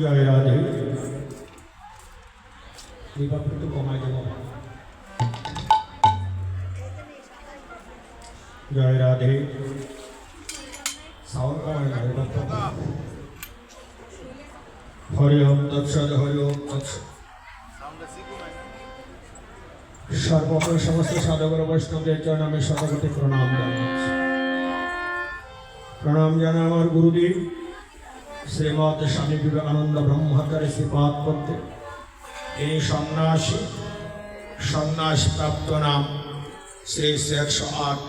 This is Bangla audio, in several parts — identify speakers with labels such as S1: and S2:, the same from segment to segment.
S1: জয় রাধে দীপক একটু কমাই দেব জয় রাধে সাউন্ড কমাই দেব হরি ওম তৎসৎ হরি ওম তৎসৎ সর্বপ্রথম সমস্ত সাধক বৈষ্ণবদের জন্য আমি শতকোটি প্রণাম জানাচ্ছি। প্রণাম জানাই আমার গুরুদেব শ্রীমৎ স্বামী বিবেকানন্দ ব্রহ্মচারী শ্রীপাদ করতে এই সন্ন্যাস প্রাপ্ত নাম শ্রী 108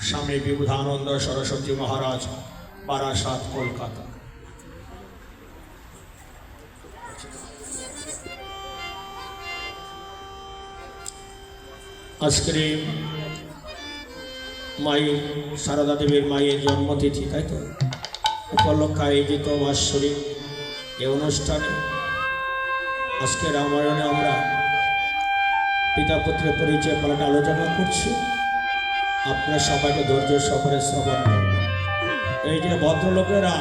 S1: স্বামী বিবুধানন্দ সরস্বতী মহারাজ বারাসাত কলকাতা। আজকের মায়ের সারদা দেবীর মায়ের জন্মতিথি, তাই তো উপলক্ষে আয়োজিত বাৎসরিক এই অনুষ্ঠানে আজকে রামায়ণে আমরা পিতা পুত্রের পরিচয় পালনে আলোচনা করছি। আপনারা সবাইকে ধৈর্য সহকারে শ্রবণ করবেন। এই যে ভদ্রলোকেরা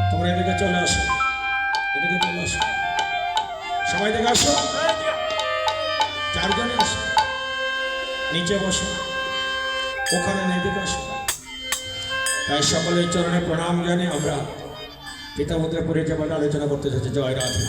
S1: তোমরা এদিকে চলে আসো, এদিকে চলে আসো, সবাই দেখে আসো, চারজনে আসো, নিচে বসো, ওখানে এদিকে আসো। তাই সকলের চরণে প্রণাম জানিয়ে আমরা পিতা পুত্রের পরিচয় পালনে আলোচনা করতে চাচ্ছি। জয় রাধে।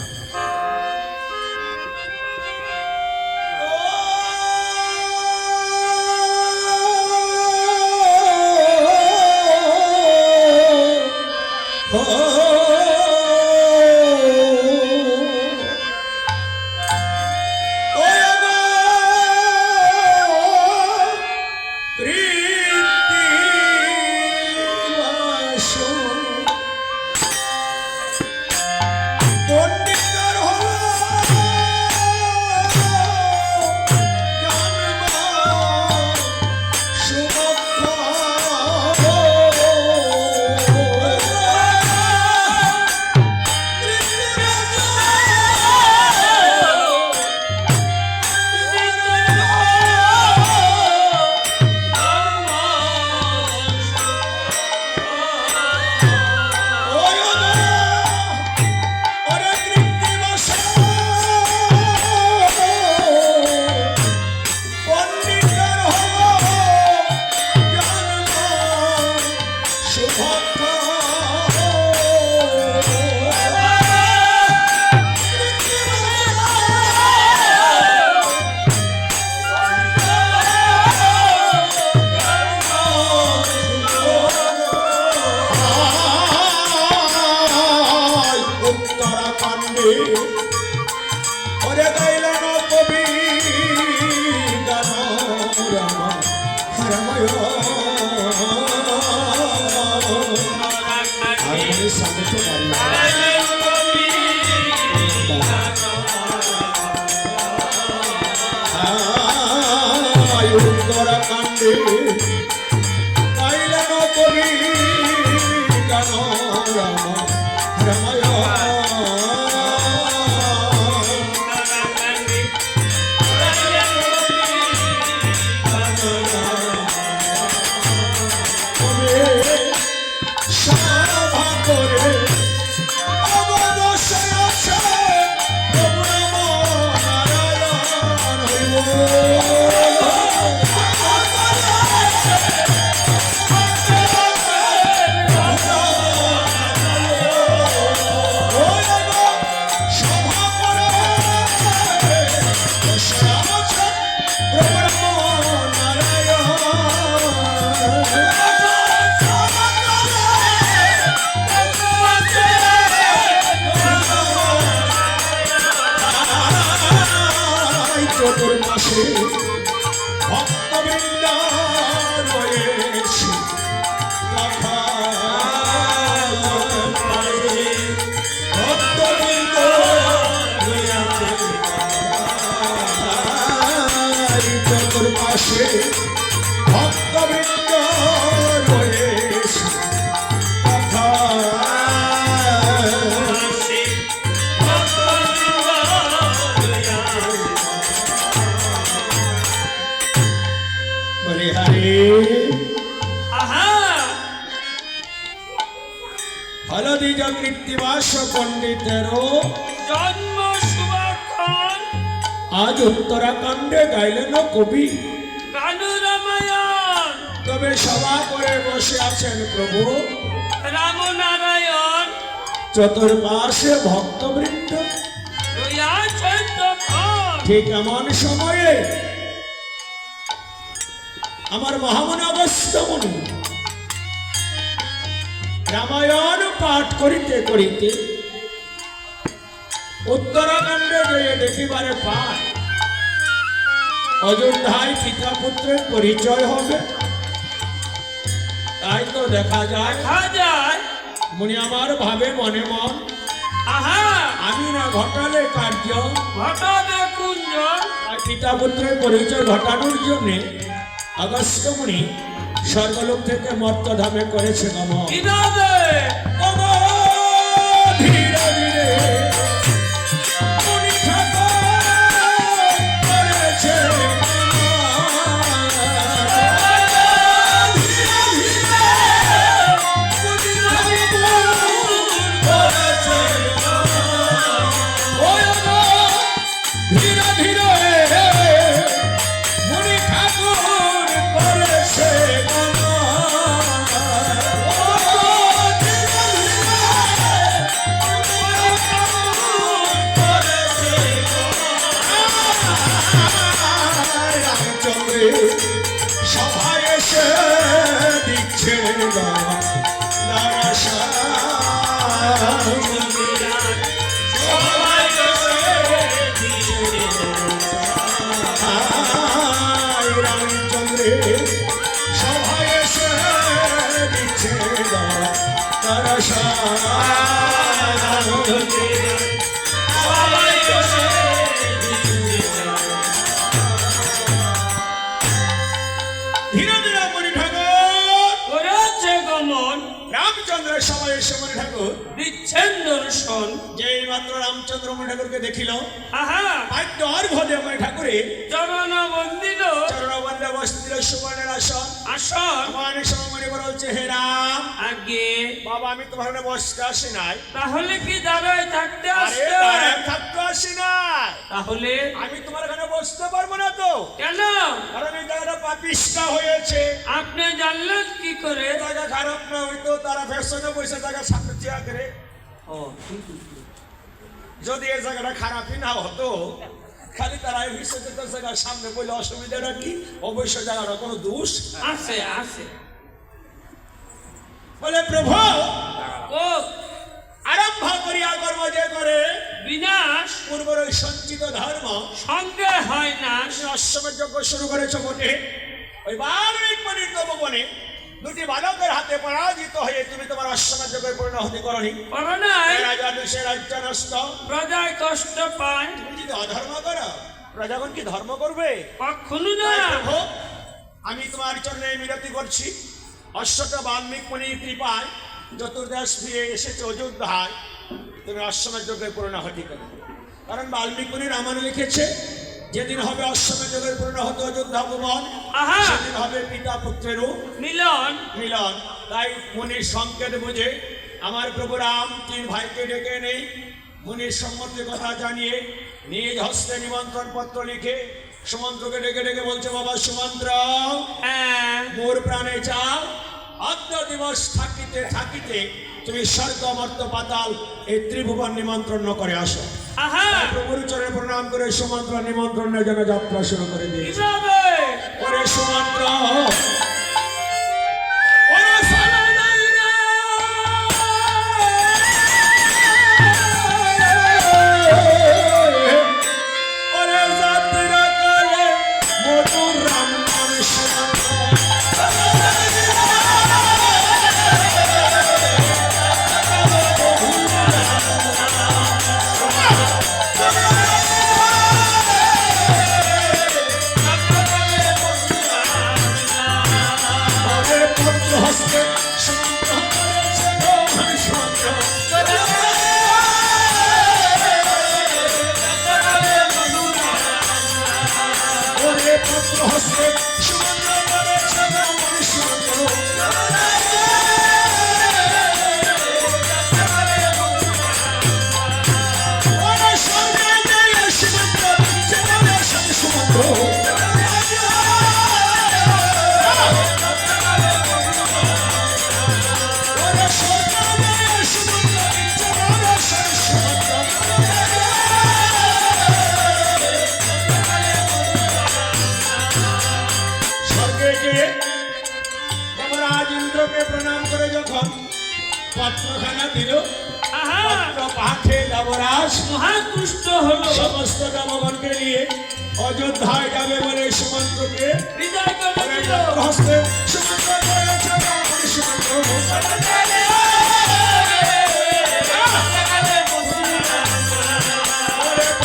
S1: হলদি কৃত্তিবাস পণ্ডিতেরও
S2: জন্ম শুভক্ষণ
S1: আজ উত্তরাখণ্ডে গাইলেন কবি।
S2: গানু রামায়ণ
S1: তবে সভা করে বসে আছেন প্রভু
S2: রামনারায়ণ
S1: চতুর্পাশে ভক্তবৃন্দ।
S2: রইয়াছেন তখন
S1: ঠিক এমন সময়ে আমার মহামনা অগস্ত্য মুনি রামায়ণ পাঠ করিতে করিতে উত্তরাখণ্ডে গিয়ে দেখিবারে পায় অযোধ্যায় পিতা পুত্রের পরিচয় হবে। তাই তো দেখা যায়
S2: দেখা যায়
S1: মুনি আমার ভাবে মনে মন
S2: আহা
S1: আমি না ঘটালে কার্য
S2: ঘটবে কুঞ্জন
S1: আর পিতা পুত্রের পরিচয় ঘটানোর জন্য অগস্ত্য মুনি স্বর্গলোক থেকে মর্তধামে করেছে গমন।
S2: কিভাবে
S1: ওগো ধীরে ধীরে মুনি ঠাকুর করেছে গমন। ধীরে ধীরে মুনি ঠাকুর করেছে গমন। ওগো ধীরে ধীরে মুনি ঠাকুর করেছে গমন। সভায় এসে দিচ্ছে রামচন্দ্রে সভায় এসে দিচ্ছে ধীরে ধীরে মণি ঠাকুর
S2: করেছে গমন
S1: রামচন্দ্রের সময় এসে মণি ঠাকুর
S2: দিচ্ছেন দর্শন
S1: যেই মাত্র রামচন্দ্র মণি ঠাকুরকে দেখিল
S2: আহা
S1: বাদ্য অর্ঘ্য মণি ঠাকুরে
S2: চরণ বন্দিল
S1: চরণবন্ধে বসছিল সুবর্ণের আসন।
S2: আসন
S1: আমার সময় মণি বলছে হে রাম
S2: আগে
S1: বাবা আমি তোমার ওখানে বসতে আসি নাই।
S2: তাহলে কি দাঁড়ায় থাকতে
S1: আরে
S2: আসছে
S1: দাঁড়ায় থাকতে আসি নাই,
S2: তাহলে
S1: আমি তোমার ওখানে বসতে পারবো না তো,
S2: কেন
S1: কারণ এই জায়গাটা পাপিষ্টা হয়েছে।
S2: আপনি জানলেন কি করে
S1: জায়গা খারাপ না হইতো তারা ফ্যাশনে বসে জায়গা সামনে চেয়ার করে।
S2: ও ঠিক আছে।
S1: যদি এই জায়গাটা খারাপই না হতো খালি তারা ভবিষ্যতে জায়গার সামনে বলে অসুবিধাটা কি, অবশ্য জায়গাটা কোনো দোষ
S2: আছে আছে
S1: বলে প্রভু
S2: ও
S1: আরম্ভ করিয়া কর্ম যে করে
S2: বিনাশ
S1: পূর্বর ওই সঞ্চিত ধর্ম
S2: সঙ্গে হয় না
S1: তুমি অশ্বমের যজ্ঞ শুরু করেছো বটে, ওই বাল্মিক মুনির তপবনে দুটি বালকের হাতে পরাজিত হয়ে তুমি তোমার অশ্বমের যজ্ঞের পূর্ণাহুতি করনি।
S2: করোনায়
S1: রাজা দুষে রাজ্য নষ্ট,
S2: প্রজায় কষ্ট পায়,
S1: তুমি যদি অধর্ম করো প্রজাগণ কি ধর্ম করবে?
S2: কখনো না।
S1: তাই প্রভু আমি তোমার চরণে মিনতি করছি, অশ্বটা বাল্মিক মুনির কৃপায় চতুর্দশ ফিরে এসেছে অযোধ্যায়, তুমি অশ্বমের যজ্ঞের পূর্ণাহুতি করো। কারণ বাল্মিক মুনি রামায়ণে লিখেছে যেদিন হবে অশ্বমের যজ্ঞের পূর্ণাহুতি অযোধ্যা ভুবন,
S2: আহা
S1: সেদিন হবে পিতা পুত্রেরও
S2: মিলন
S1: মিলন। তাই মুনির সংকেত বুঝে আমার প্রভু রাম তিন ভাইকে ডেকে নেই, মুনির সম্মতির কথা জানিয়ে নিজ হস্তে নিমন্ত্রণ পত্র লিখে সুমন্ত্রকে ডেকে ডেকে বলছে বাবা সুমন্ত্র
S2: হ্যাঁ
S1: মোর প্রাণে চাও অদ্য দিবস থাকিতে থাকিতে তুমি স্বর্গ মর্ত পাতাল এই ত্রিভুবন নিমন্ত্রণ করে আসো।
S2: আহা
S1: তাই প্রভুর চরণে প্রণাম করে সুমন্ত্র নিমন্ত্রণের জন্য যাত্রা শুরু করে দিয়েছে।
S2: কিভাবে
S1: ওরে সুমন্ত্র ওরে সালাদাই রে, ওরে যাত্রা কালে মধুর রাম নাম হস্তে সুমন্ত্র করেছে গোহান সুমন্ত্র ওরে পুত্র হস্তে সুমন্ত্র করেছে গোহান সুমন্ত্র দেবরাজ ইন্দ্রকে প্রণাম করে যখন পত্রখানা দিল,
S2: আহা
S1: পত্র পাঠে দেবরাজ
S2: মহাতুষ্ট হলো,
S1: সমস্ত দেবগণকে নিয়ে অযোধ্যায় যাবে বলে সুমন্ত্রকে
S2: বিদায় করে দিল।
S1: হস্তে সুমন্ত্র করেছে রাবণ সুমন্ত্র।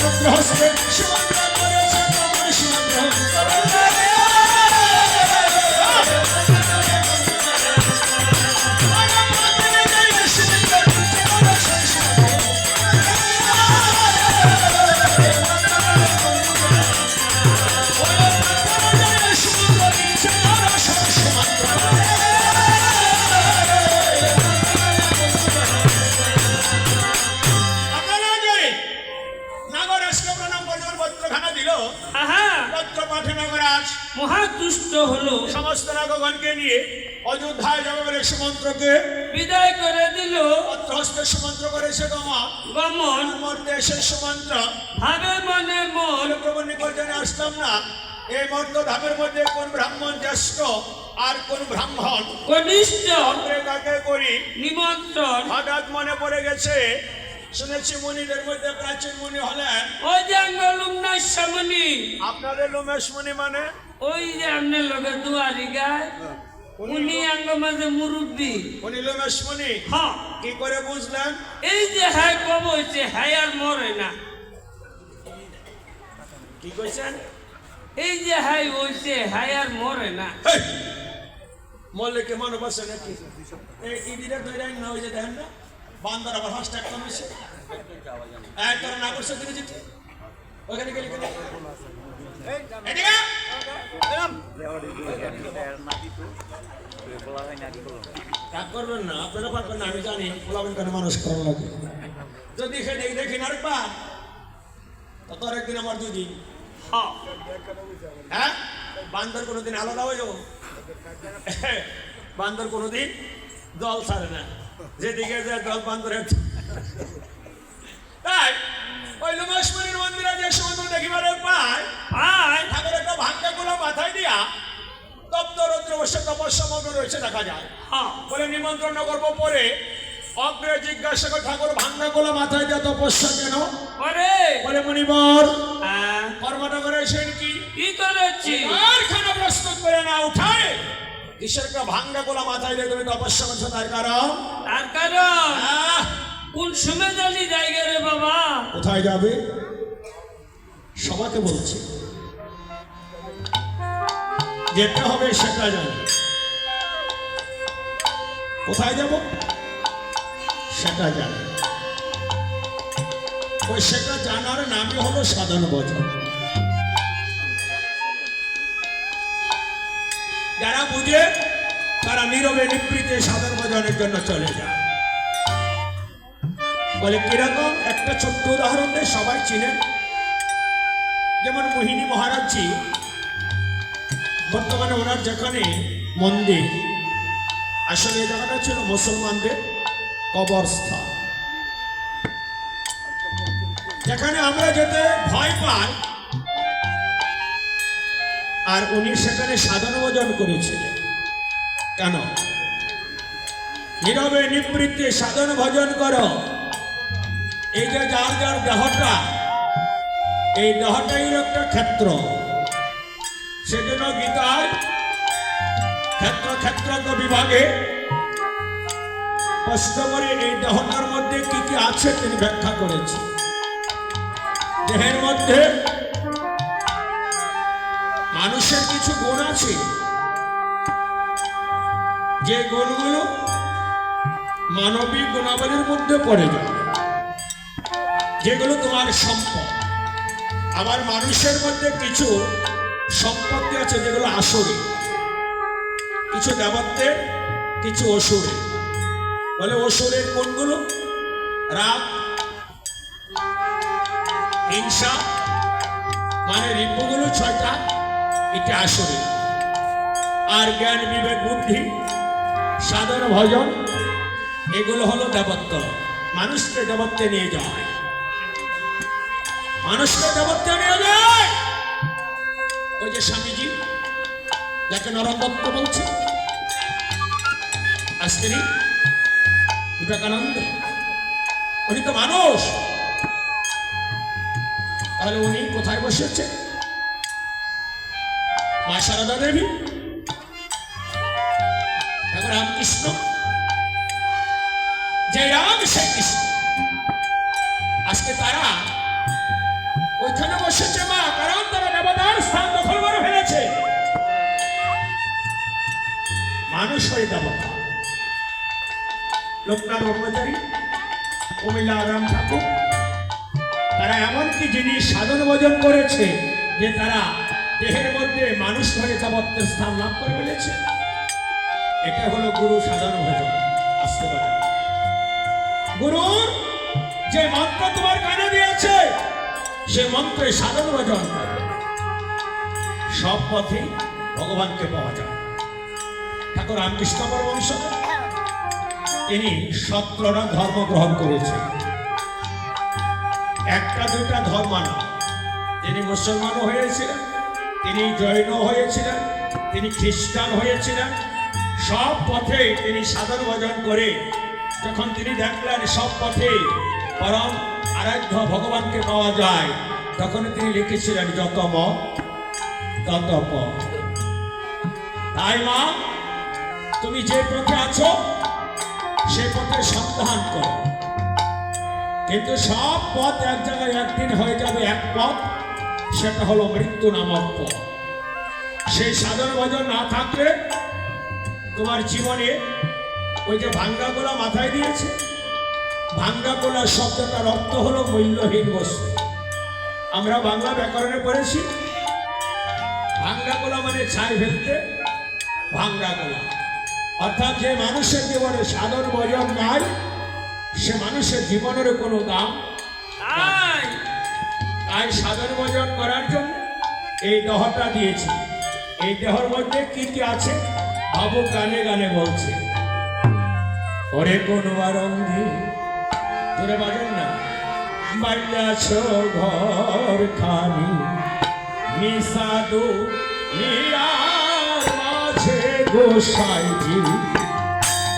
S1: পুত্র হস্তে সুমন্ত্র করেছে রাবণ সুমন্ত্র। নাগরাজকে প্রণাম করে যখন পত্রখানা দিল,
S2: আহা
S1: পত্র পাঠে নাগরাজ
S2: মহাতুষ্ট হলো,
S1: সমস্ত নাগগণকে নিয়ে অযোধ্যায় যাবে বলে সুমন্ত্রকে
S2: বিদায় করে দিল।
S1: পত্র হস্তে সুমন্ত্র করেছে গমন।
S2: গমন
S1: মর্তে এসে সুমন্ত্র
S2: ভাবে মনে মন,
S1: বলে প্রভু নিকটজনে আসতাম না, এই মর্ত ধামের মধ্যে কোন ব্রাহ্মণ জ্যেষ্ঠ আর কোন ব্রাহ্মণ
S2: কনিষ্ঠ
S1: অগ্রে কাকে করি
S2: নিমন্ত্রণ।
S1: হঠাৎ মনে পড়ে গেছে, শুনেছি মুনিদের মধ্যে প্রাচীন মুনি হলেন
S2: ওই যে আঙ্গ লুমনা সামনি,
S1: আপনাদের লোমেশ মুনি, মানে
S2: ওই যে আপনার লোকের দুয়ারি গায়, উনি আঙ্গ মাঝে মুরব্বী।
S1: উনি লোমেশ মুনি।
S2: হ্যাঁ,
S1: কি করে বুঝলেন?
S2: এই যে হ্যাঁ কব হয়েছে, হ্যাঁ আর মরে না।
S1: কি কইছেন?
S2: এই যে হ্যাঁ হয়েছে, হ্যাঁ আর মরে না।
S1: হেই! মরলে কে মানব আছে নাকি? এই ইদিরা ধরে না, ওই যে দেখেন না বান্দর আবার হাসটা একটা মিশে এক করে না করছে তিনি যেতে ওখানে গেলে কেন এদিকে রাগ করবেন না, আপনারা পারবেন না, আমি জানি পোলাবেন কেন মানুষ করার লাগে। যদি দেখি না আরেকবার তো তোর একদিন আমার 2 দিন।
S2: হ্যাঁ,
S1: হ্যাঁ, বান্দর কোনোদিন আলাদা হয়ে যাবো। বান্দর কোনোদিন দল ছাড়ে না, যেদিকে যায় দল বান্দর। তাই ওই লোমেশ্বরীর মন্দিরে যে সমুদ্র দেখিবারে পায়,
S2: আয়
S1: ঠাকুর একটা ভাঙ্গা গুলো মাথায় দিয়া তপ্ত রৌদ্র বসে তপস্যা মগ্ন রয়েছে দেখা যায়।
S2: হ্যাঁ,
S1: বলে নিমন্ত্রণ করবো পরে অগ্রে জিজ্ঞাসা করে ঠাকুর ভাঙ্গা গুলো মাথায় দিয়া তপস্যা কেন?
S2: পরে
S1: বলে মুনিবর
S2: হ্যাঁ,
S1: কর্মটা করেছেন কি?
S2: কি করেছি?
S1: আর খানা প্রস্তুত করে না উঠায় ঈশ্বরকে ভাঙ্গা গোলা মাথায় দিয়ে তুমি তপস্যা করছো, তার কারণ
S2: তার কারণ
S1: আহ,
S2: কোন সময় জানি জায়গা রে বাবা?
S1: কোথায় যাবে সবাইকে বলছি, যেতে হবে সেটা জানি। কোথায় যাব সেটা জানি, ওই সেটা জানার নামই হলো সাধন ভজন। যারা বুঝে তারা নীরবে নিবৃত্তে সাধন ভজনের জন্য চলে যায়। বলে কিরকম? একটা ছোট্ট উদাহরণ দিয়ে সবাই চিনেন। যেমন মোহিনী মহারাজজি, বর্তমানে ওনার যেখানে মন্দির, আসলে এই জায়গাটা ছিল মুসলমানদের কবরস্থান, যেখানে আমরা যেতে ভয় পাই। আর উনি সেখানে সাধন ভজন করেছিলেন। কেন? নীরবে নিবৃত্তে সাধন ভজন করো। এই যে যার যার দেহটা, এই দেহটাই একটা ক্ষেত্র। সেজন্য গীতায় ক্ষেত্র বিভাগে স্পষ্ট করে এই দেহটার মধ্যে কি কি আছে তিনি ব্যাখ্যা করেছে। দেহের মধ্যে মানুষের কিছু গুণ আছে, যে গুণগুলো মানবিক গুণাবলীর মধ্যে পড়ে যায়, যেগুলো তোমার সম্পদ। আবার মানুষের মধ্যে কিছু সম্পত্তি আছে যেগুলো আসরে, কিছু দেবত্বের, কিছু অসুরে। বলে অসুরের কোনগুলো? রাগ, হিংসা, মানে রিপুগুলো 6টা, এটা আসরে। আর জ্ঞান, বিবেক, বুদ্ধি, সাধন ভজন, এগুলো হলো দেবত্ব। মানুষকে দেবত্বে নিয়ে যায়, মানুষকে দেবত্বে নিয়ে যায়। ওই যে স্বামীজি যাকে নরম দত্ত বলছে, স্ত্রী বিবেকানন্দ, উনি তো মানুষ, তাহলে উনি কোথায় বসেছে? মা সারদা দেবী, ঠাকুর রামকৃষ্ণ, যে রাম সে কৃষ্ণ, আজকে তারা ওইখানে বসেছে মা, কারণ তারা দেবতার স্থান দখল করে ফেলেছে। মানুষ হয়ে দেবতা। লোকনাথ ব্রহ্মচারী, কুমিল্লা রাম ঠাকুর, তারা এমন কি জিনিস সাধন ভোজন করেছে যে তারা দেহের মধ্যে মানুষ হয়ে দেবত্বের স্থান লাভ করে ফেলেছে। এটা হলো গুরু সাধন ভোজন। আসতে পারে গুরুর যে মন্ত্র তোমার কানে দিয়েছে, সে মন্ত্রে সাধন ভজন করে সব পথে ভগবানকে পাওয়া যায়। ঠাকুর রামকৃষ্ণ পরমহংস তিনি 17টা ধর্ম গ্রহণ করেছেন, একটা দুটা ধর্ম না। তিনি মুসলমানও হয়েছিলেন, তিনি জৈন হয়েছিলেন, তিনি খ্রিস্টান হয়েছিলেন। সব পথে তিনি সাধন ভজন করে যখন তিনি দেখলেন সব পথে পরম আরাধ্য ভগবানকে পাওয়া যায়, তখন তিনি লিখেছিলেন যত মত তত পথ। তাই মা, তুমি যে পথে আছো সে পথে সন্ধান করো, কিন্তু সব পথ এক জায়গায় একদিন হয়ে যাবে এক পথ, সেটা হলো মৃত্যু নামক পথ। সেই সাধন ভজন না থাকলে তোমার জীবনে ওই যে ভাঙ্গা গোলা মাথায় দিয়েছে, ভাঙ্গা গোলা শব্দটার অর্থ হলো মূল্যহীন বস্তু। আমরা বাংলা ব্যাকরণে পড়েছি, ভাঙ্গা গোলা মানে ছাই ফেলতে, ভাঙ্গা গোলা অর্থাৎ যে মানুষের জীবনে সাধন ভজন নাই, সে মানুষের জীবনের কোনো দাম নাই। তাই সাধন ভজন করার জন্য এই দেহটা দিয়েছি। এই দেহর মধ্যে কি কি আছে বাবু গানে গানে বলছে, ওরে কোন বারঙ্গি তোরে বাজেন না, বাড়িয়াছ ঘর খানি নিসাদু নিরার মাঝে গোসাইজি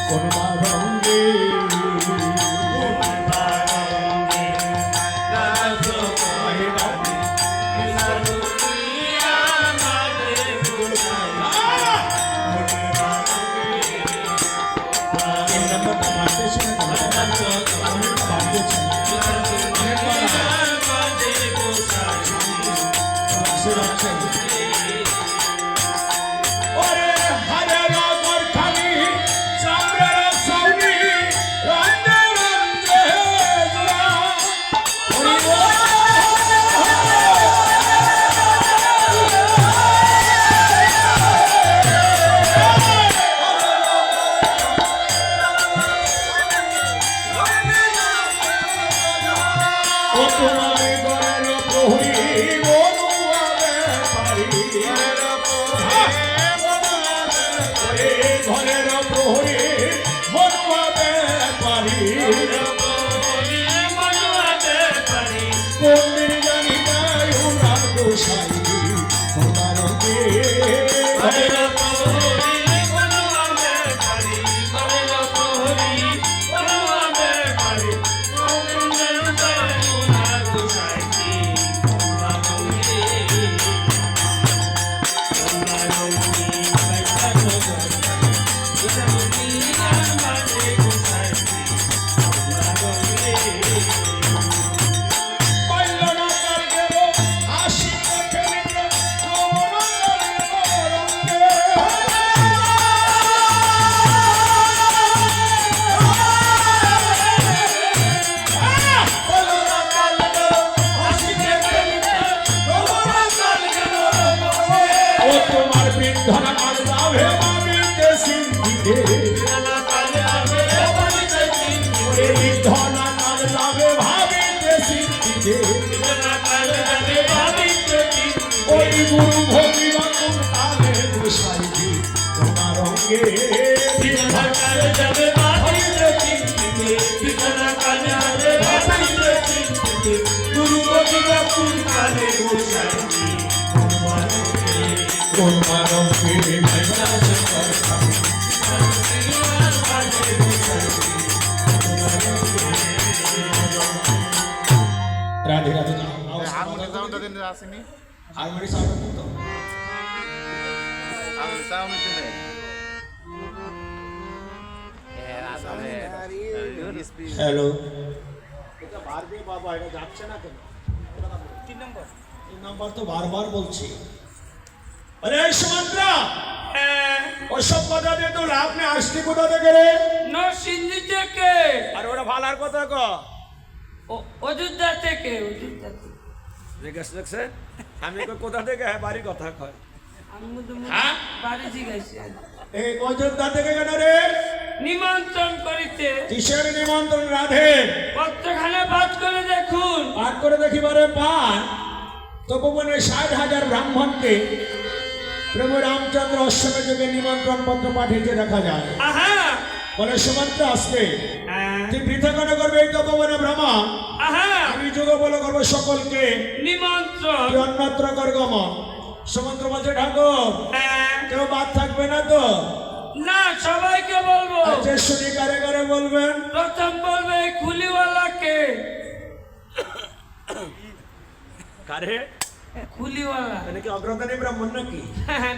S1: কোন বারঙ্গি
S3: কোন মানব আসেনি
S1: হারমোনি সাউন্ড তো
S3: আমি সাউন্ড দিলে
S1: হ্যালো এটা বারবে বাবা এটা যাচ্ছে না কেন 3 নম্বর তো বারবার বলছি আরে সুমন্ত্রা ওসব কথা দিয়ে তো লাভ নেই আসলি কোথা থেকে রে
S2: নরসিংদী থেকে
S1: আর ওটা ভালার কথা ক
S2: অযোধ্যা থেকে অযোধ্যা থেকে
S1: দেখছে আমি কোথা থেকে বাড়ি কথা কয়
S2: আমি তো
S1: হ্যাঁ?
S2: বাড়ি জিগাইছি
S1: এই অযোধ্যা থেকে কেন রে
S2: নিমন্ত্রণ করিতে
S1: কিসের নিমন্ত্রণ রাধে
S2: পত্রখানা পাঠ করে দেখুন
S1: পাঠ করে দেখিবারে পান তপবনে 60,000 ব্রাহ্মণকে প্রভু রামচন্দ্র অশ্বমে যুগে নিমন্ত্রণ পত্র পাঠিয়েছে দেখা যায়
S2: আহা
S1: বলে সুমন্ত্র আসতে
S2: হ্যাঁ,
S1: তুই পৃথক কেন করবে এই তপবনে ব্রাহ্মণ
S2: আহা
S1: আমি যুগ বলে করবো সকলকে
S2: নিমন্ত্রণ
S1: তুই অন্যত্র কর গমন সুমন্ত্র বলছে ঠাকুর
S2: হ্যাঁ,
S1: কেউ বাদ থাকবে না তো
S2: না সবাইকে বলবো
S1: আচ্ছা শুনি কারে কারে বলবেন
S2: প্রথম বলবে খুলিওয়ালাকে
S1: কারে
S2: খুলিওয়ালা
S1: মানে কি অগ্রগণী ব্রাহ্মণ নাকি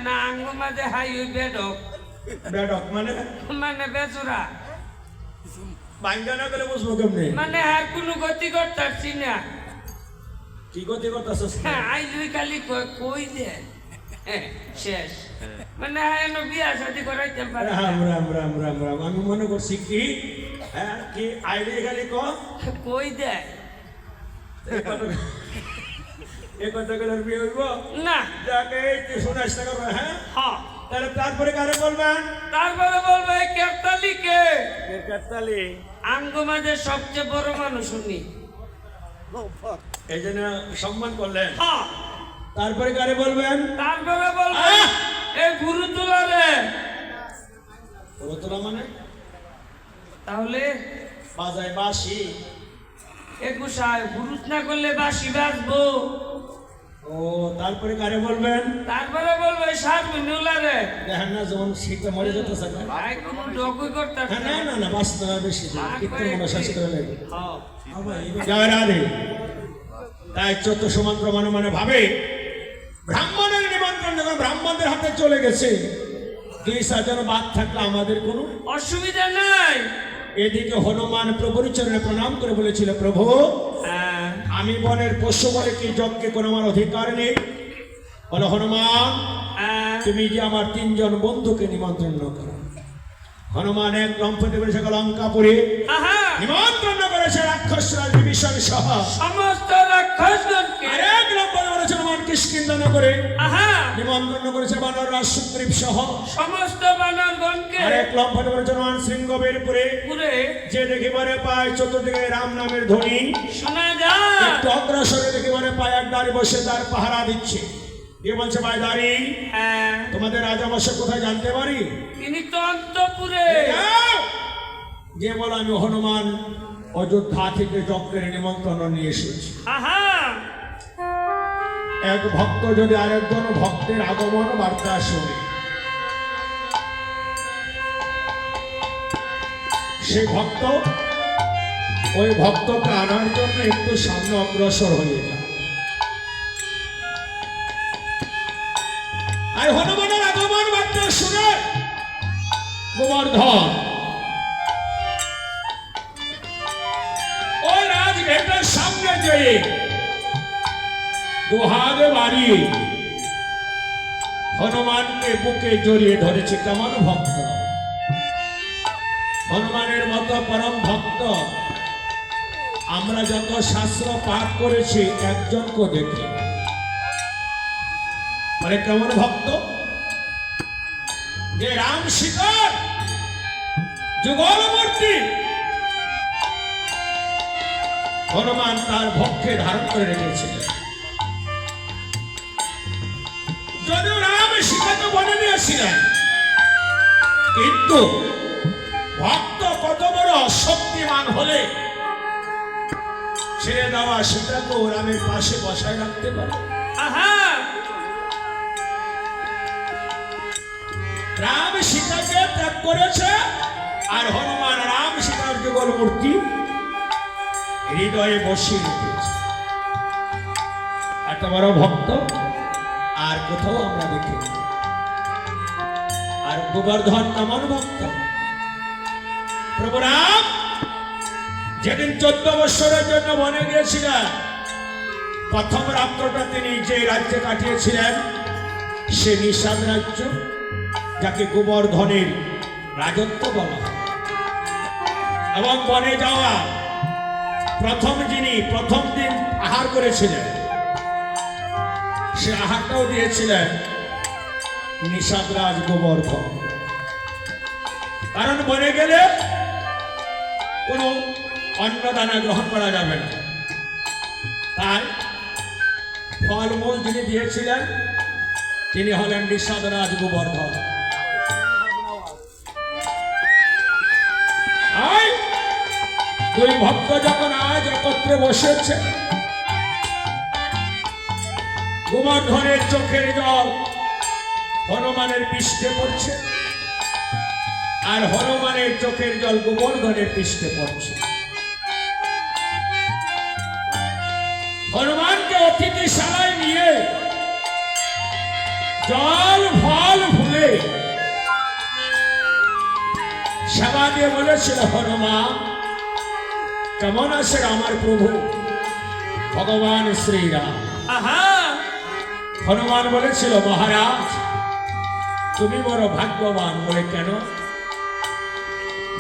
S2: না আঙ্গ মাঝে হাই ওই বেডক
S1: বেডক মানে
S2: মানে বেচুরা
S1: বাইঙ্গা না করে বুঝবো কেমনি
S2: মানে আর কোনো গতি করতে না
S1: কি গতি করতেছিস
S2: হ্যাঁ আইজ ওই খালি কই দে শেষ মানে এনো বিয়া শাদি করাইতে পারে না।
S1: রাম রাম রাম রাম রাম আমি মনে করছি কি হ্যাঁ কি আইডি খালি ক
S2: কই দে
S1: এ কথা করে বিয়ে হইব
S2: না
S1: যাকে তুই শোনাস না করবে হ্যাঁ
S2: হ্যাঁ
S1: তাহলে তারপরে কারে বলবেন
S2: তারপরে বলবে কেরতালিকে
S1: এর কাতালি
S2: আঙ্গ মাঝে সবচেয়ে বড় মানুষ উনি
S1: এই জন্য সম্মান করলেন
S2: হ্যাঁ
S1: তারপরে কারে বলবেন
S2: তারপরে বলবে
S1: আহ!
S2: এই গুরু তোলারে
S1: তোলা মানে
S2: তাহলে
S1: বাজায় বাসি
S2: একুশায় গুরুত না করলে বাসি বাজবো
S1: ও তারপরে কারে বলবেন
S2: তারপরে বলবে সারমিনুলারে
S1: দেখেন না যেমন শীতে মরে যেতেছে না
S2: ভাই কোনো ডকুই করতে
S1: হ্যাঁ, না না না বাঁচতে না বেশি কীর্তন মনে শেষ করে লাগবে
S2: হ্যাঁ
S1: জয় রাধে তাই চোদ্দ সমান্তর মানে মানে ভাবে ব্রাহ্মণের নিমন্ত্রণ যখন ব্রাহ্মণদের হাতে চলে গেছে 2 জন বাদ থাকলে আমাদের কোনো
S2: অসুবিধা নাই
S1: এদিকে হনুমান প্রভুর চরণে প্রণাম করে বলেছিল প্রভু
S2: হ্যাঁ,
S1: আমি বনের পশু বলে কি যজ্ঞে কোনো আমার অধিকার নেই বলো হনুমান
S2: হ্যাঁ,
S1: তুমি যে আমার 3 জন বন্ধুকে নিমন্ত্রণ করো হনুমান এক লম্ফতে বলেছে লঙ্কাপুরে
S2: আহা,
S1: নিমন্ত্রণ করেছে রাক্ষসরাজ বিভীষণ সহ
S2: সমস্ত রাক্ষসগণকে
S1: আরেক লম্ফতে বলেছে হনুমান কিষ্কিন্ধা নগরে
S2: আহা,
S1: নিমন্ত্রণ করেছে বানর রাজ সুগ্রীব সহ
S2: সমস্ত বানরগণকে
S1: আরেক লম্ফতে বলেছে হনুমান শৃঙ্গবেরপুরে
S2: পুরে
S1: যে দেখিবারে পায় চতুর্দিকে রাম নামের ধ্বনি
S2: শোনা যায়
S1: একটু অগ্রসরে দেখিবারে পায় এক দাঁড়ি বসে তার পাহারা দিচ্ছে এ বলছে ভাই দাঁড়ি
S2: হ্যাঁ,
S1: তোমাদের রাজা বসে কোথায় জানতে পারি
S2: তিনি তো অন্তপুরে
S1: যাও! যে বল আমি হনুমান অযোধ্যা থেকে যজ্ঞের নিমন্ত্রণ নিয়ে এসেছি
S2: আহা,
S1: এক ভক্ত যদি আরেকজন ভক্তের আগমন বার্তা শোনে সেই ভক্ত ওই ভক্তকে আনার জন্য একটু সামনে অগ্রসর হয়ে যায় আর হনুমানের আগমন বার্তা শুনে গোবর্ধন ওই রাজঘাটের সামনে যেয়ে দুহাতে বাড়ি হনুমানকে বুকে জড়িয়ে ধরেছে কেমন ভক্ত হনুমানের মতো পরম ভক্ত আমরা যত শাস্ত্র পাঠ করেছি একজনকে দেখি মানে কেমন ভক্ত যে রাম সীতার যুগলমূর্তি হনুমান তার ভক্ষে ধারণ করে রেখেছিলেন যদিও রাম সীতাকে বনে নিয়েছিলেন কিন্তু ভক্ত কত বড় শক্তিমান হলে ছেড়ে দেওয়া সীতাকেও রামের পাশে বসায় রাখতে পারে
S2: আহা,
S1: রাম সীতাকে ত্যাগ করেছে আর হনুমান রাম সীতার যুগল মূর্তি হৃদয়ে বসিয়ে রেখেছে আর এত বড় ভক্ত আর কোথাও আমরা দেখি না। আর গোবর্ধন কেমন ভক্ত, প্রভু রাম যেদিন 14 বৎসরের জন্য বনে গিয়েছিলেন, প্রথম রাত্রটা তিনি যে রাজ্যে কাটিয়েছিলেন সে নিষাদ রাজ্য, যাকে গোবর্ধনের রাজত্ব বলা হয়। এবং বনে যাওয়া যিনি প্রথম দিন আহার করেছিলেন, সে আহারটাও দিয়েছিলেন নিষাদরাজ গোবর্ধন। কারণ বনে গেলে কোনো অন্নদানা গ্রহণ করা যাবে না, তাই ফলমূল যিনি দিয়েছিলেন তিনি হলেন নিষাদরাজ গোবর্ধন। দুই ভক্ত যখন আজ একত্রে বসেছে, গোবর্ধনের চোখের জল হনুমানের পৃষ্ঠে পড়ছে, আর হনুমানের চোখের জল গোবর্ধনের পৃষ্ঠে পড়ছে। হনুমানকে অতিথিশালায় নিয়ে জল ফল ফুলে সেবা দিয়ে বলেছিল, হনুমান কেমন আছেন আমার প্রভু ভগবান শ্রীরাম? হনুমান বলেছিল, মহারাজ তুমি বড় ভাগ্যবান। বলে কেন?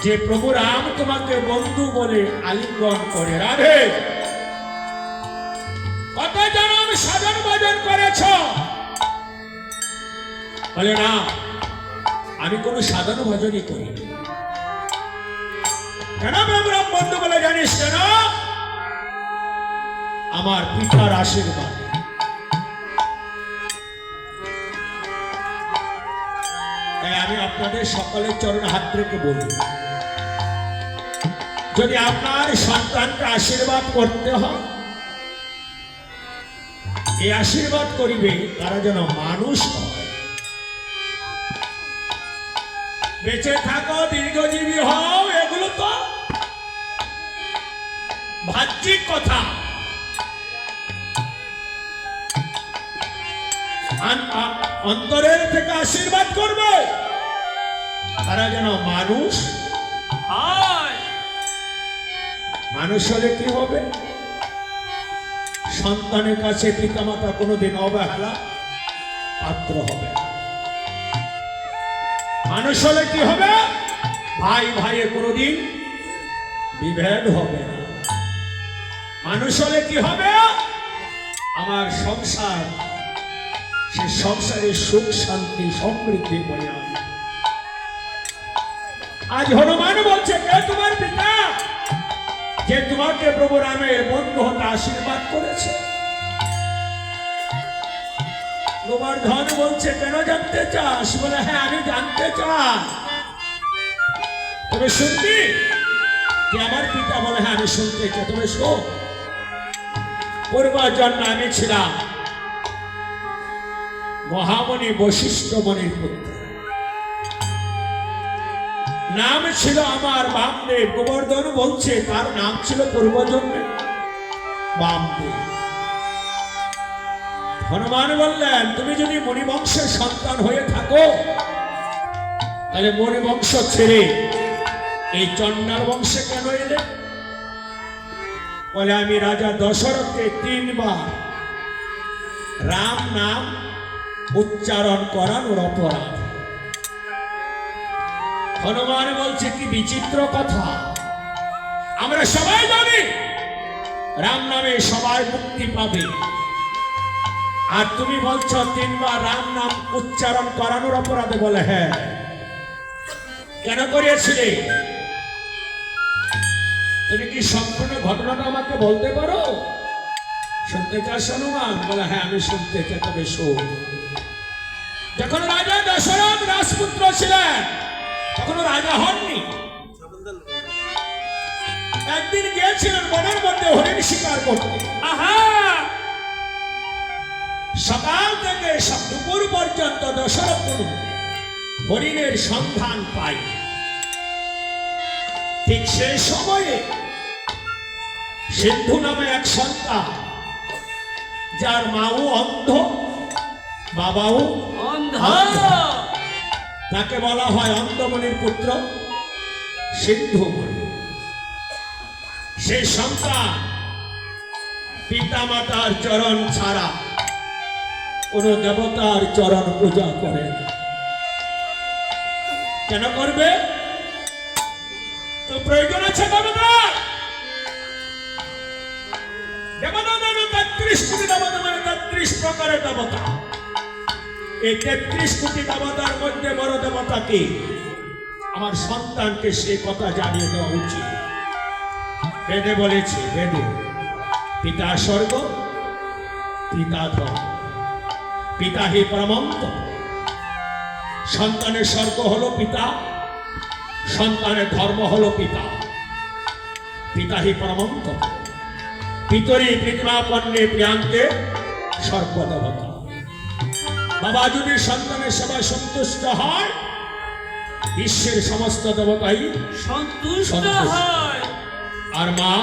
S1: যে প্রভু রাম তোমাকে বন্ধু বলে আলিঙ্গন করে। রাধে কত জনম সাধন ভজন করেছ? বলে না, আমি কোন সাধন ভজনই করি। কেন প্রভু রাম বন্ধু বলে জানিস কেন? আমার পিতার আশীর্বাদ। তাই আমি আপনাদের সকলের চরণে হাত রেখে বলি, যদি আপনার সন্তানকে আশীর্বাদ করতে হয়, এই আশীর্বাদ করিবে তারা যেন মানুষ হয়, বেঁচে থাকো, দীর্ঘজীবী হও, এগুলো তো বাহ্যিক কথা। অন্তরের থেকে আশীর্বাদ করবে তারা যেন মানুষ হয়। মানুষ হলে কি হবে? সন্তানের কাছে পিতামাতা কোনোদিন অবহেলা পাত্র হবে। মানুষ হলে কি হবে? ভাই ভাইয়ে কোনোদিন বিভেদ হবে না। মানুষ হলে কি হবে? আমার সংসার, সে সংসারে সুখ শান্তি সমৃদ্ধি বয়ে আনবে। আজ হনুমান বলছে, কে তোমার পিতা যে তোমাকে প্রভু রামের বন্ধু হতে আশীর্বাদ করেছে? গোবর্ধন বলছে, কেন জানতে চাস? বলে হ্যাঁ, আমি জানতে চাই। তবে শুনবি যে আমার পিতা? বলে হ্যাঁ, আমি শুনতে চাই। তবে শোন, পূর্ব জন্মে আমি ছিলাম মহামণি বশিষ্ঠ মণির পুত্র। নাম ছিল আমার বামদেব। গোবর্ধন বলছে তার নাম ছিল পূর্বজন্মে বামদেব। হনুমান বললেন, তুমি যদি মণিবংশের সন্তান হয়ে থাকো, তাহলে মণিবংশ ছেড়ে এই চন্ডাল বংশে কেন এলে? বলে আমি রাজা দশরথকে 3 বার রাম নাম উচ্চারণ করানোর অপরাধ। হনুমান বলছে, কি বিচিত্র কথা! আমরা সবাই জানি রাম নামে সবাই মুক্তি পাবে, আর তুমি বলছো 3 বার রাম নাম উচ্চারণ করানোর অপরাধে। বলে হ্যাঁ। কেন করিয়েছিলে? তুমি কি সম্পূর্ণ ঘটনাটা আমাকে বলতে পারো? শুনতে চাস হনুমান? বলে হ্যাঁ, আমি শুনতে চাই। তবে শোন, যখন রাজা দশরথ রাজপুত্র ছিলেন তখন রাজা হননি। একদিন গিয়েছিলেন বনের মধ্যে হরিণ শিকার করতে। সকাল থেকে দুপুর পর্যন্ত দশরথ হরিণের সন্ধান পাই। ঠিক সেই সময়ে সিন্ধু নামে এক সন্তান যার মাও অন্ধ বাবাও
S2: অন্ধ
S1: অন্ধ, তাকে বলা হয় অন্ধমণির পুত্র সিন্ধুমণি। সেই সন্তান পিতা মাতার চরণ ছাড়া কোন দেবতার চরণ পূজা করে না। কেন করবে? তো প্রয়োজন আছে দেবতার। দেবতা দেবে ৩৩ কোটি দেবতা, মানে ৩৩ প্রকারের দেবতা। এই ৩৩ কোটি দেবতার মধ্যে বড় দেবতা কি? আমার সন্তানকে সে কথা জানিয়ে দেওয়া উচিত। বেদে বলেছে, বেদে পিতা স্বর্গ পিতা ধর্ম, পিতা হি পরমন্ত। সন্তানের স্বর্গ হলো পিতা, সন্তানের ধর্ম হলো পিতা। পিতা হি পরমন্ত, পিতরি পৃথিবাপন্নে প্রিয়ান্তে সর্বদেবতা। বাবা যদি সন্তানের সেবায় সন্তুষ্ট হয়, বিশ্বের সমস্ত দেবতাই
S2: সন্তুষ্ট হয়।
S1: আর মা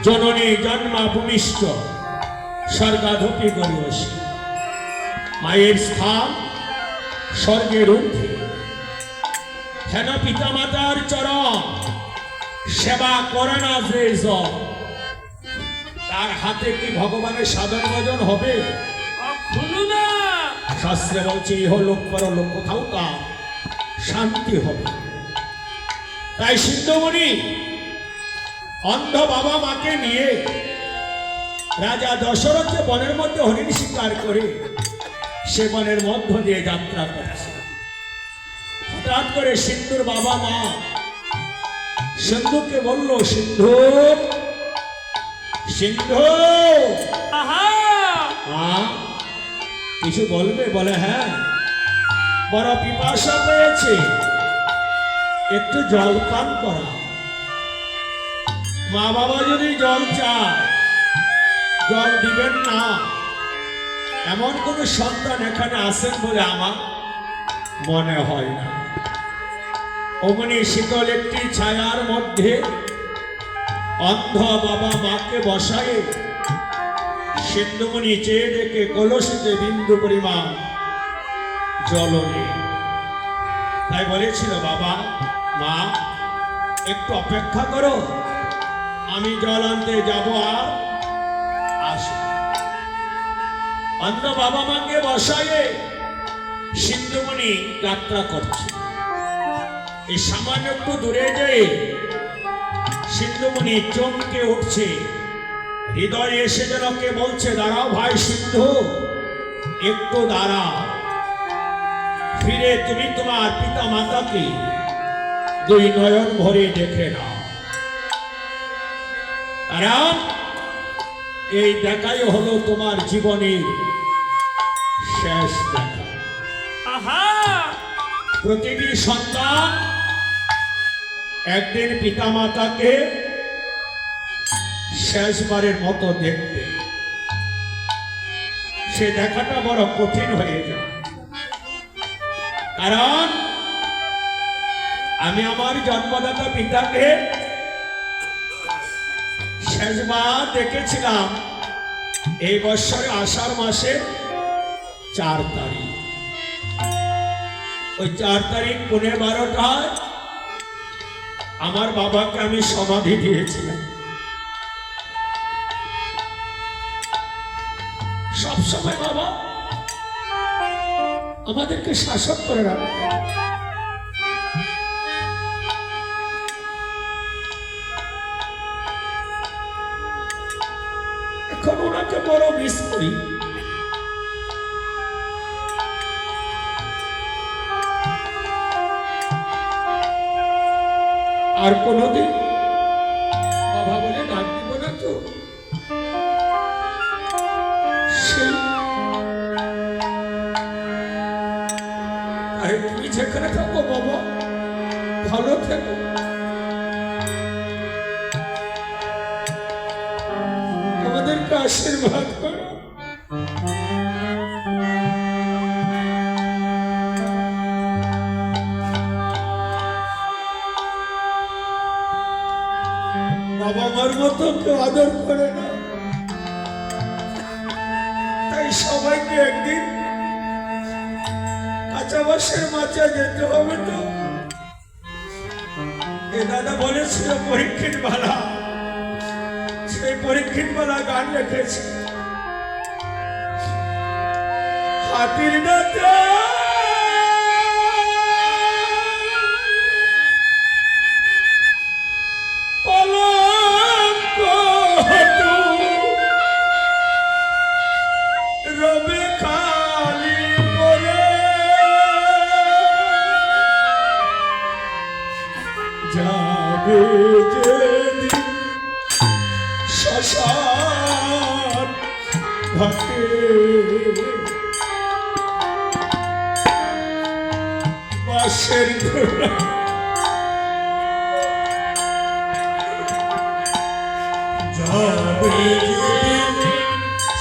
S1: জননী জন্মা ভূমিষ্ঠ স্বর্গাধপি গরিয়সী। মায়ের স্থান স্বর্গের ঊর্ধ্বে। হেন পিতামাতার চরণ সেবা করে না যে জন, তার হাতে কি ভগবানের সাধন ভজন হবে?
S2: কখনো না।
S1: শাস্ত্রে বলছে ইহ লোক পরলোক কোথাও তার শান্তি হবে। তাই সিন্ধুমণি অন্ধ বাবা মাকে নিয়ে রাজা দশরথ যে বনের মধ্যে হরিণ শিকার করে সে বনের মধ্য দিয়ে যাত্রা করছে। হঠাৎ করে সিন্ধুর বাবা মা সিন্ধুকে বলল, সিন্ধু সিন্ধু
S2: আহা
S1: কিছু বলবে? বলে হ্যাঁ, বড় পিপাসা পেয়েছে, একটু জল পান করা। মা বাবা যদি জল চায় জল দিবেন না, এমন কোন সন্তান এখানে আসেন বলে আমার মনে হয় না। অমনি শীতল একটি ছায়ার মধ্যে অন্ধ বাবা মাকে বসায়ে সিন্ধুমণি চেয়ে দেখে কলসিতে বিন্দু পরিমাণ জল নেই। তাই বলেছিল, বাবা মা একটু অপেক্ষা করো, আমি জল আনতে যাব আর আসব। অন্ধ বাবা মাকে বসায়ে সিন্ধুমণি যাত্রা করছে। এই সামান্য একটু দূরে যেয়ে সিন্ধুমণি চমকে উঠছে। হৃদয়ে এসে যেন কে বলছে, দাঁড়াও ভাই সিন্ধু, একটু দাঁড়াও, ফিরে তুমি তোমার পিতা মাতাকে দুই নয়ন ভরে দেখে নাও। কারণ এই দেখাই হলো তোমার জীবনের শেষ দেখা।
S2: আহা
S1: প্রতিটি সন্তান একদিন পিতা মাতাকে শেষবারের মতো দেখবে। সে দেখাটা বড় কঠিন হয়ে যায়। কারণ আমি আমার জন্মদাতা পিতাকে শেষবার দেখেছিলাম এই বছরে আষাঢ় মাসে 4 তারিখ। ওই 4 তারিখ 12:30 আমার বাবাকে আমি সমাধি দিয়েছিলাম। সবসময় বাবা আমাদেরকে শাসন করে রাখবে। এখন ওনাকে বড় মিস করি। আর কোনদিন বাবা বলে ডাক দিব না তো। তুমি যেখানে থাকো বাবা ভালো থেকো। আমাদেরকে আশীর্বাদ করো। বাবা মার মতো কেউ আদর করে না। হয়তো একদিন কাঁচা বাসের মাচা যেতে হবে। তো এ দাদা বলেছিল পরীক্ষিত বালা, সেই পরীক্ষিত বালা গান রেখেছে। হাতির দাঁতে পলঙ্ক রবে খালি পরে যাবে যেদিন শ্মশান ঘাটে বাঁশের ঘোড়া যাবে যেদিন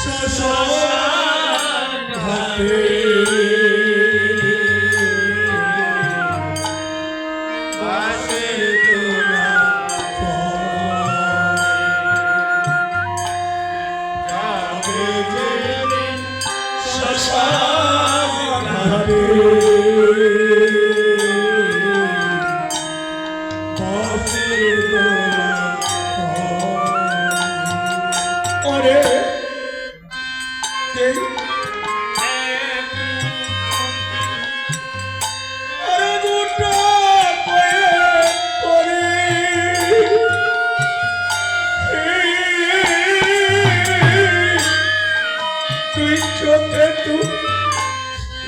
S1: শ্মশান ঘাটে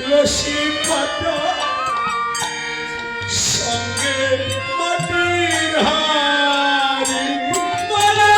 S1: রশি পাতা সঙ্গে মাটির হাড়ি বলে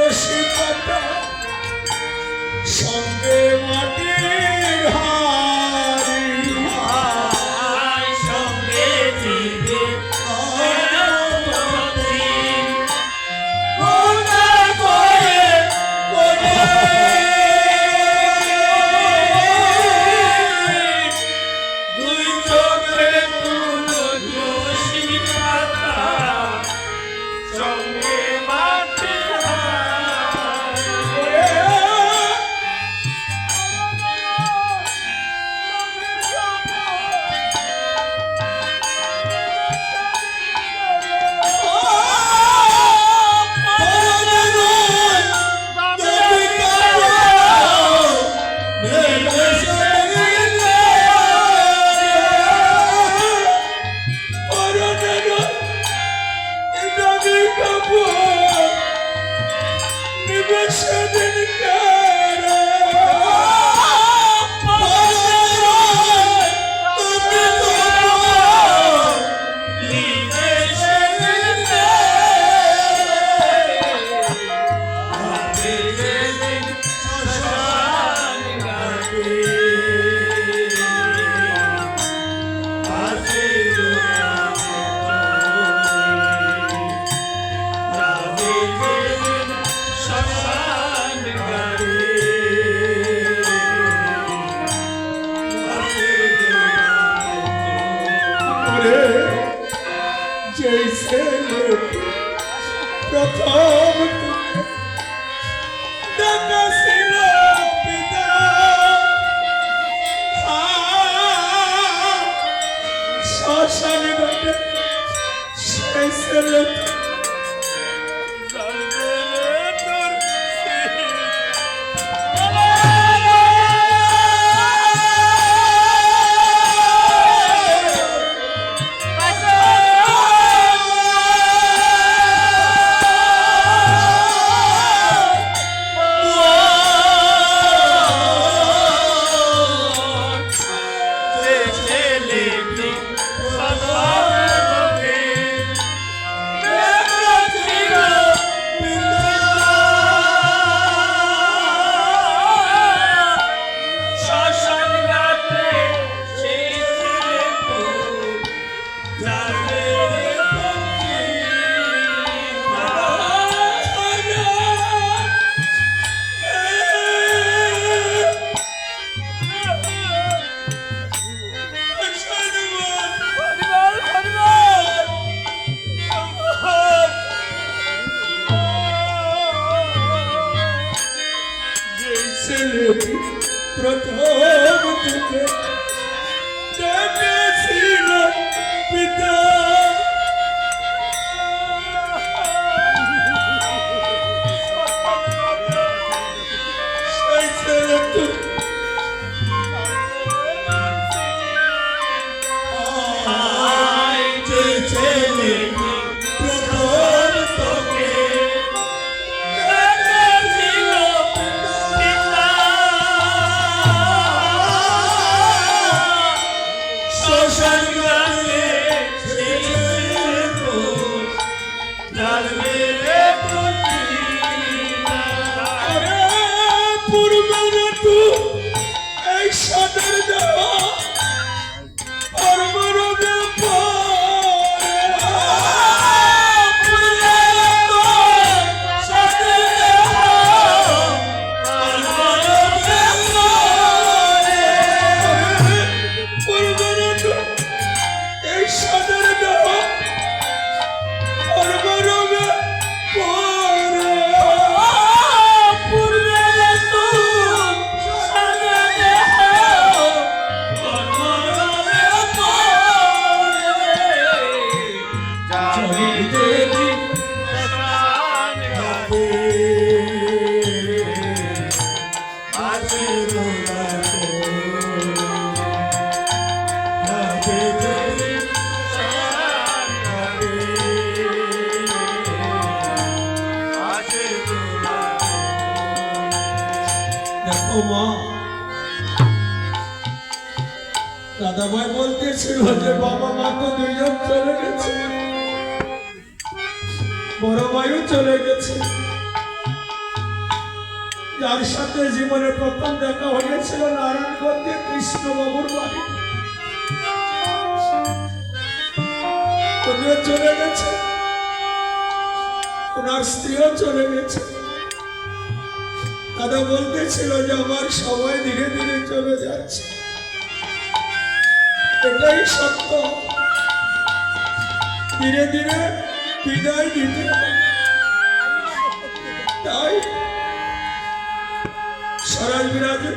S1: রশি পাতা সঙ্গে মাটির হাড়ি সঙ্গে দিবে দুই চোখে তুলো রশি পাতা সঙ্গে মাটির হাড়ি এই ছেলে ছেলেটি প্রথম থেকে ডেকেছিল পিতা সেই ছেলেটি যে ছেলেটি প্রথম তোকে ডেকেছিল পিতা শ্মশান ঘাটে ছেড়ে তোর ঢালবে রে প্রতিমা। আরে পূর্বে রে তুই এই সদর দেহ কর্মরোগে পড়ে। পূর্বে রে তুই সদর দেহ কর্মরোগে পড়ে। পূর্বে রে তুই এই সদর দেহ কর্মরোগে পড়ে। পূর্বে রে তুই সদর দেহ কর্মরোগে পড়ে। জমি দেবী যাবে আছে দোলাতে যাবে দেবী যাবে আছে দোলাতে। দেখো মা, দাদাভাই বলতেছিল যে বাবা মা তো দুইজন চলে গেছে, বড় ভাইও চলে গেছে। যার সাথে জীবনে প্রথম দেখা হয়েছিল নারায়ণগঞ্জে কৃষ্ণবাবুর বাড়ি, উনিও চলে গেছে, ওনার স্ত্রীও চলে গেছে। দাদা বলতেছিল যে আমার সময় ধীরে ধীরে চলে যাচ্ছে, এটাই সত্য। ধীরে ধীরে বিদায় দিতে হবে। তাই স্বরাজ বিরাজে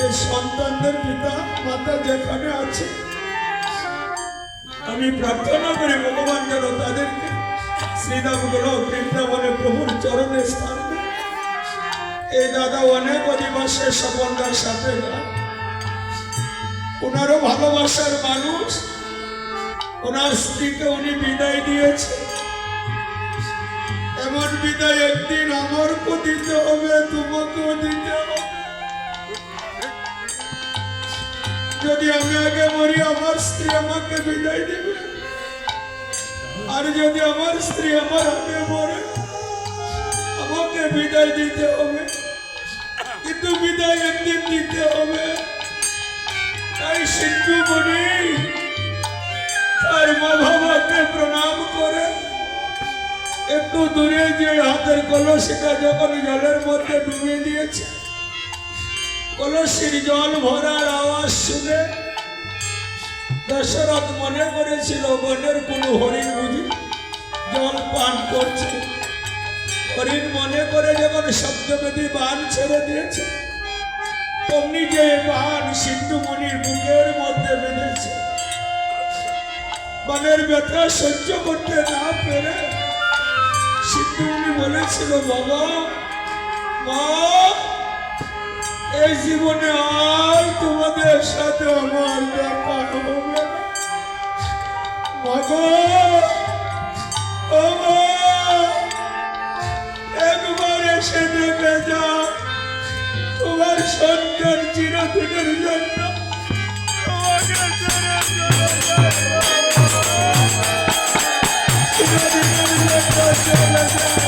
S1: এই সন্তানদের পিতা মাতা যেখানে আছে, আমি প্রার্থনা করি ভগবান যেন তাদেরকে শ্রীরাম গোলক বৃন্দাবনে প্রভুর চরণে স্থান দেয়। এই দাদা অনেক অধিবাসের সফলতার সাথে যায়, ওনারও ভালোবাসার মানুষ। ওনার স্ত্রীকে উনি বিদায় দিয়েছে, এমন বিদায় একদিন আমারও দিতে হবে, তোমাকেও দিতে হবে। যদি আমি আগে মরি আমার স্ত্রী আমাকে বিদায় দেবে, আর যদি আমার স্ত্রী আমার আগে মরে আমাকে বিদায় দিতে হবে, কিন্তু বিদায় একদিন দিতে হবে। তাই সিন্ধু মনি তার মা বাবাকে প্রণাম করে একটু দূরে যে হাতের কলসিটা যখন জলের মধ্যে ডুবে দিয়েছে, কলসির জল ভরার আওয়াজ শুনে দশরথ মনে করেছিল বনের কোনো হরিণ বুঝি জল পান করছে। হরিণ মনে করে যখন শব্দবেদী বান ছেড়ে দিয়েছে, অমনি যে বান সিন্ধু মনির বুকের মধ্যে বেঁধেছে। মনের ব্যথা সহ্য করতে না পেরে সিদ্ধুমণি বলেছিল, বাবা মা, এই জীবনে আর তোমাদের সাথে আমার দেখা হবে না। মাগো, ও মা, একবার এসে দেখে যাও তোমার সন্তান চিরদিনের জন্য তোমাকে ছেড়ে চলে যায়। চিরদিনের জন্য চলে যায়।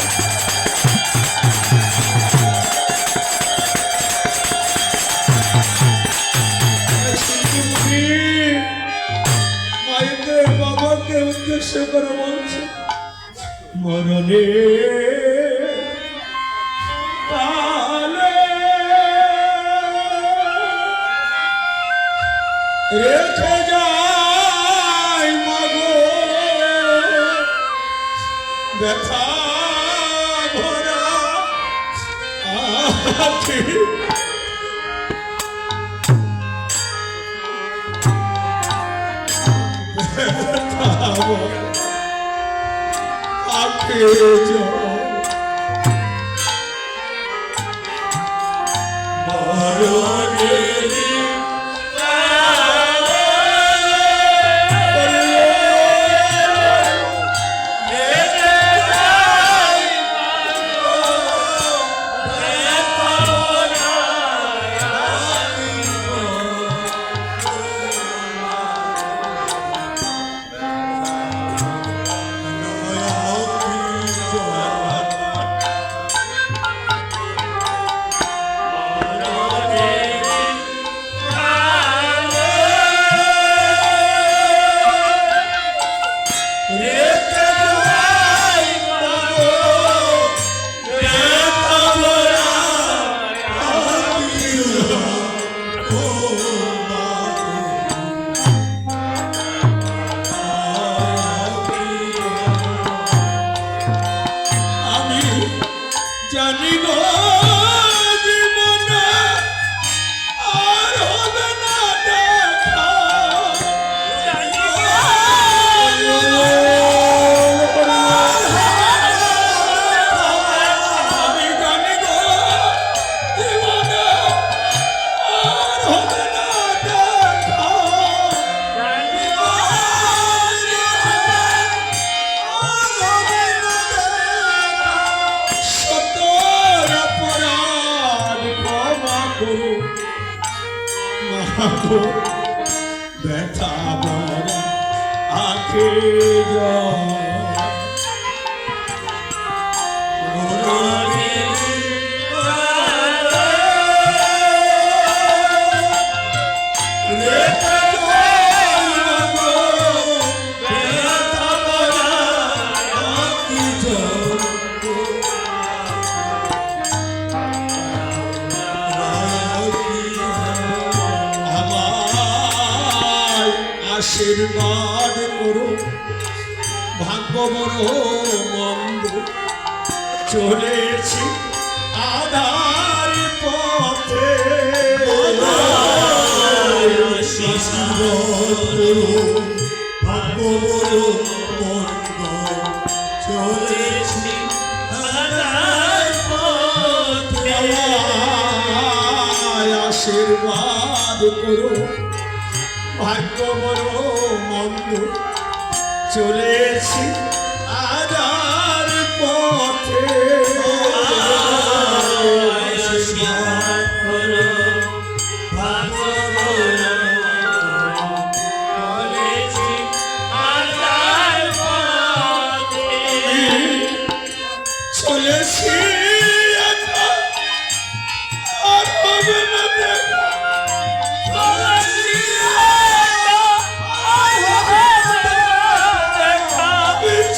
S1: সিদ্ধুমণি মায়েদের বাবাকে উদ্দেশ্য করে বলছে, মরণে কালে রেখে যাই মাগো ব্যথা ভরা আখি। আখে জানি গো জীবনে আর হবে না দেখা। জানি গো আমি জানি গো জীবনে আর হবে না দেখা। জানি গো ব্যথা ভরা আখে আশীর্বাদ করো, ভাগ্য বড় মন্দ, চলেছি আধার পথে। ভাগ্য বড় মন্দ, চলেছি আধার পথে। আশীর্বাদ করো, ভাগ্য বড় মন্দ, চলেছি আধার পথে। চলেছি আর হবে না দেখা।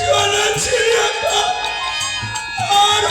S1: চলেছি আর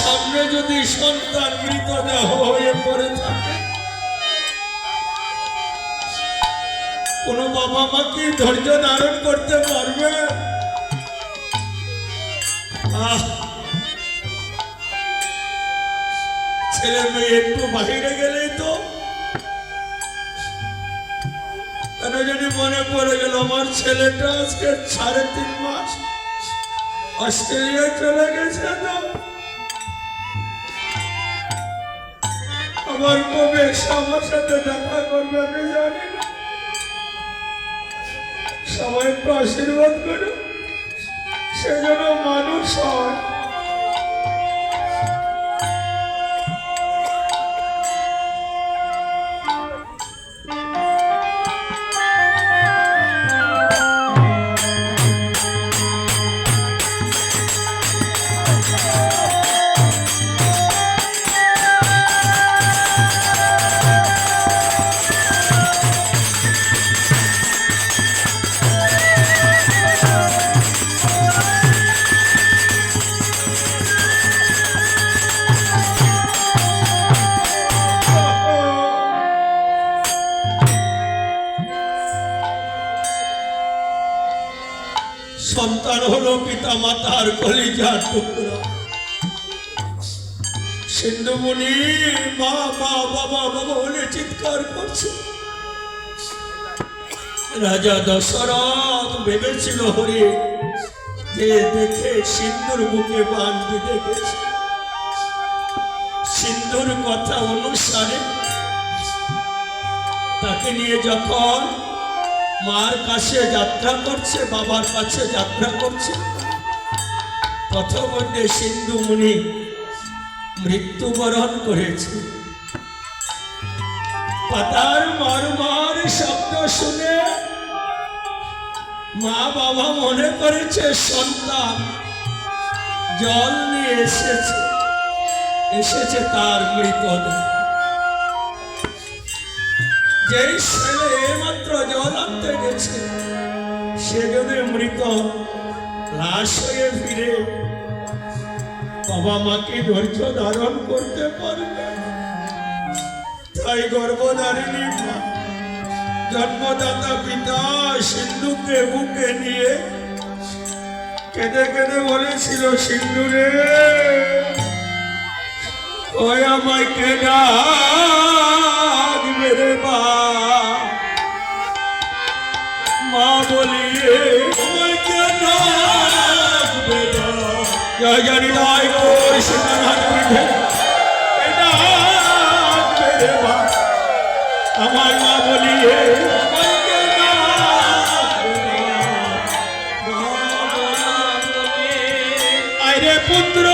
S1: সামনে যদি সন্তান মৃতদেহ হয়ে পড়ে থাকে, কোন বাবা মা কি ধৈর্য ধারণ করতে পারবে? ছেলে মেয়ে একটু বাহিরে গেলেই তো কেন যদি মনে পড়ে গেল আমার ছেলেটা আজকে 3.5 মাস অস্ট্রেলিয়া চলে গেছে, তো আমার কবে এসে আমার সাথে দেখা করবে আমি জানি না। সবাই একটু আশীর্বাদ করো, সে যেন মানুষ হয়। সন্তান হলো পিতা মাতার কলিজার টুকরা। সিন্ধুমণি মা মা বাবা বাবা বলে চিৎকার করছে। রাজা দশরথ ভেবেছিল হরি যে দেখে সিন্ধুর বুকে বান বিঁধে গেছে। সিন্ধুর কথা অনুসারে তাকে নিয়ে যখন মার কাছে যাত্রা করছে, বাবার কাছে যাত্রা করছে, পথমধ্যে সিন্ধুমণি মৃত্যুবরণ করেছে। পাতার মরমর শব্দ শুনে মা বাবা মনে করেছে সন্তান জল নিয়ে এসেছে তার মৃতদেহ। যেই ছেলে এইমাত্র জল আনতে গেছে সে যদি মৃত লাশ হয়ে ফিরে, বাবা মাকে ধৈর্য ধারণ করতে পারবে? তাই গর্ভধারিণী মা জন্মদাতা পিতা সিন্ধুকে বুকে নিয়ে কেঁদে কেঁদে বলেছিল, সিন্ধু রে ওই আমায় কে ডাকবে রে মা বলিয়ে আমায় কে ডাকবে জয় জানি নয় কই সীতানাথ বিধে ডাকবে রে আমায় মা বলিয়ে আমায় কে ডাকবে আরে পুত্র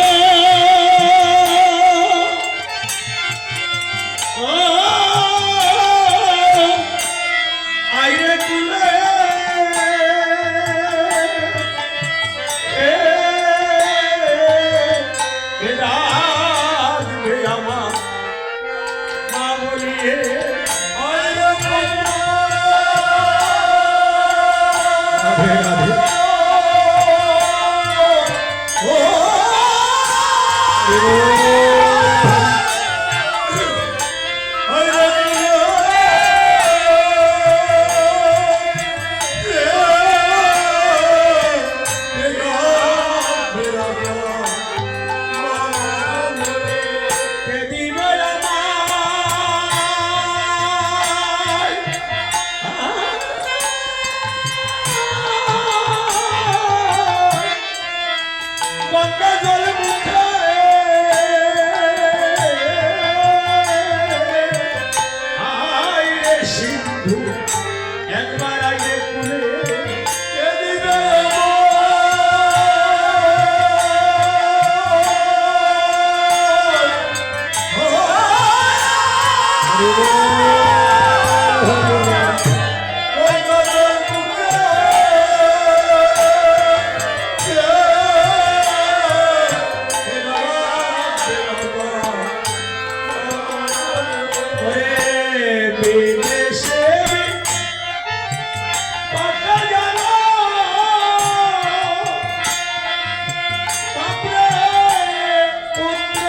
S1: পুত্র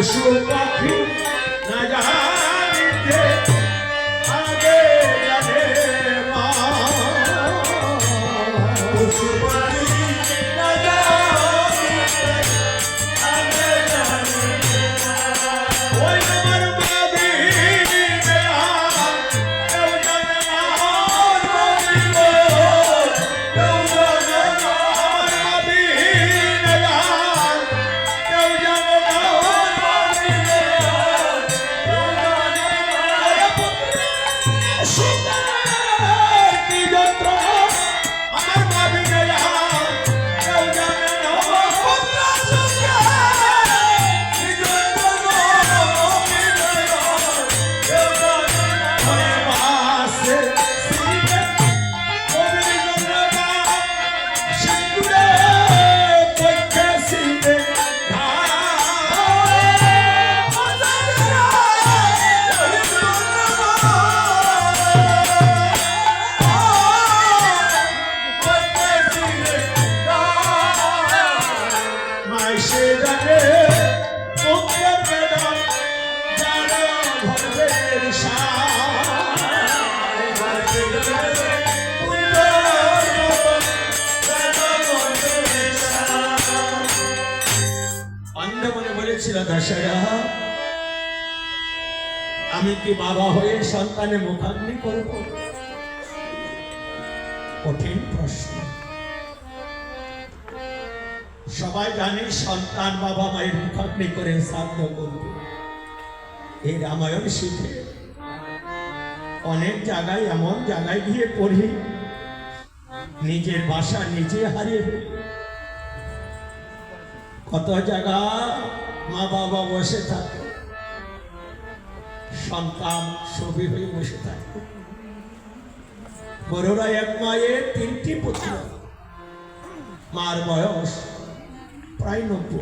S1: পশু পাখি না জানিতে আগে জানে মা পশু পাখি না জানিতে আগে জানে মা ওই আমার মাদিনে কেউ জানে না মাদিনে কেউ জানে না মাদিনে কেউ জানে না মাদিনে কেউ জানে না সীতার কি যন্ত্রণা আমার মাদিনে কেউ জানে না পুত্র সীতার কি যন্ত্রণা কেউ জানে না ওরে বাসে সিনে ওরে যন্ত্রণা সিন্দুরে পক্ষে সিনে মাইসে জানে মুখের বেদন জানো ভবের মাইসে জানে অন্ধমনে বলেছিল দশরা আমি কি বাবা হয়ে সন্তানের মুখাগ্নি করব কঠিন প্রশ্ন সবাই জানে সন্তান বাবা মায়ের মুখাগ্নি করে শ্রাদ্ধ করবে এই রামায়ণ শিখে অনেক জায়গায় এমন জায়গায় গিয়ে পড়ি নিজের বাসা নিজে হারিয়ে ফেলি কত জায়গা মা বাবা বসে থাকে সন্তান ছবি হয়ে বসে থাকে বড়রা এক মায়ের 3টি পুত্র মার বয়স প্রায় 90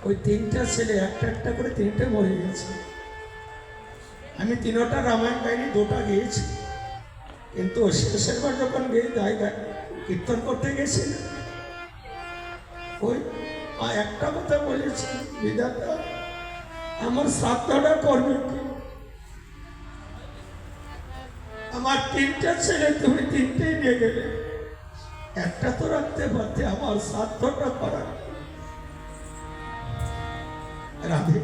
S1: ওই 3টা ছেলে একটা একটা করে 3টে মরে গেছে আমি 3টা রামায়ণ কাহিনী 2টা গিয়েছি কিন্তু শেষের বার যখন গিয়ে জায়গায় কীর্তন করতে গেছি ওই একটা কথা বলেছি বিধাতা আমার শ্রাদ্ধটা করবে কি আমার 3টা ছেলে তুমি 3টেই নিয়ে গেলে একটা তো রাখতে পারতে আমার শ্রাদ্ধটা করার রাধে